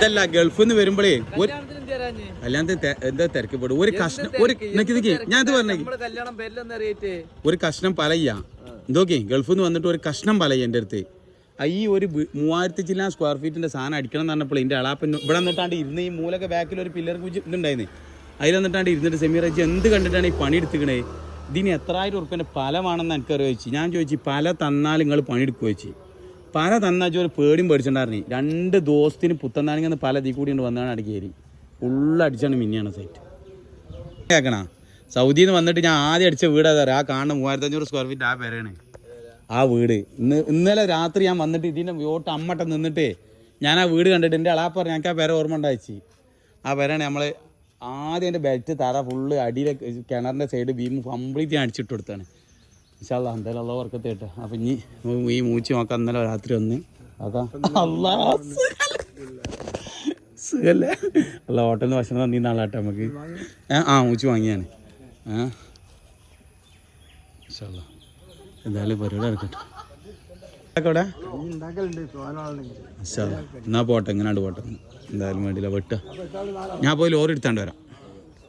അതല്ല ഗൾഫിൽ നിന്ന് വരുമ്പോഴേ കല്യാണത്തിന് എന്താ തിരക്കപ്പെടും ഒരു കഷ്ണം ഞാൻ ഇത് പറഞ്ഞേ ഒരു കഷ്ണം പലയ്യ എന്തോക്കെ ഗൾഫിൽ നിന്ന് വന്നിട്ട് ഒരു കഷ്ണം പലയ്യ എൻ്റെ അടുത്ത് ഈ ഒരു 3000 ചില്ലാൻ സ്ക്വയർ ഫീറ്റിന്റെ സാധനം അടിക്കണം എന്ന് പറഞ്ഞപ്പോൾ എൻ്റെ അളാപ്പൻ ഇവിടെ വന്നിട്ടാണ്ട് ഇരുന്ന് ഈ മൂലൊക്കെ ബാക്കിൽ ഒരു പില്ലർ കുഞ്ച് ഇതുണ്ടായിരുന്നു അതിൽ വന്നിട്ടാണ്ട് ഇരുന്നിട്ട് സെമീറജി എന്ത് കണ്ടിട്ടാണ് ഈ പണി എടുത്തിക്കണേ ഇതിന് എത്രായിരം ഉറുപ്പ്യൻ്റെ പലമാണെന്ന് എനിക്കറിയാം ചോദിച്ചു. ഞാൻ ചോദിച്ചു പല തന്നാൽ നിങ്ങൾ പണിയെടുക്കുക ചോദിച്ചു. പല തന്നാൽ ഒരു പേടിയും പേടിച്ചിട്ടുണ്ടായിരുന്നു. 2 ദിവസത്തിന് പുത്തന്നാണെങ്കിൽ പല തീ കൂടി കൊണ്ട് വന്നാണ് അടിക്കേരി ഉള്ളടിച്ചാണ് മിന്നിയാണ് സൈറ്റ് കേൾക്കണ. സൗദിയിൽ നിന്ന് വന്നിട്ട് ഞാൻ ആദ്യം അടിച്ച വീടാ തരാം. ആ കാണുന്ന 3500 സ്ക്വയർ ഫീറ്റ് ആ പേരാണ് ആ വീട്. ഇന്നലെ രാത്രി ഞാൻ വന്നിട്ട് ഇതിൻ്റെ വോട്ട് അമ്മട്ടം നിന്നിട്ടേ ഞാൻ ആ വീട് കണ്ടിട്ട് എൻ്റെ അളാ പറഞ്ഞു ഞങ്ങൾക്ക് ആ പേര ഓർമ്മ ഉണ്ടായിച്ച്. ആ പേരാണ് നമ്മൾ ആദ്യം എൻ്റെ ബെൽറ്റ് തറ ഫുള്ള് അടിയിലെ കിണറിൻ്റെ സൈഡ് ബീം കംപ്ലീറ്റ് ഞാൻ അടിച്ചിട്ട് കൊടുത്താണ്. ഇൻഷാല്ലാ എന്തായാലും ഉള്ള വർക്കത്ത് കേട്ടോ. അപ്പം ഇനി ഈ മൂച്ച് നോക്കാം. ഇന്നലെ രാത്രി വന്ന് നോക്കാം. സുഖല്ലേ അല്ല ഹോട്ടലിൽ നിന്ന് ഭക്ഷണം തന്നീ നാളാട്ടെ നമുക്ക്. മൂച്ച് വാങ്ങിയാണ്. ഇൻഷാല്ലാ എന്തായാലും പരിപാടി എടുക്കട്ടെ. അവിടെ എന്നാ പോട്ടെ എങ്ങനെയാണ്ട് പോട്ടെ. എന്തായാലും വേണ്ടിയില്ല വെട്ടുക. ഞാൻ പോയി ലോറി എടുത്താണ്ട് വരാം.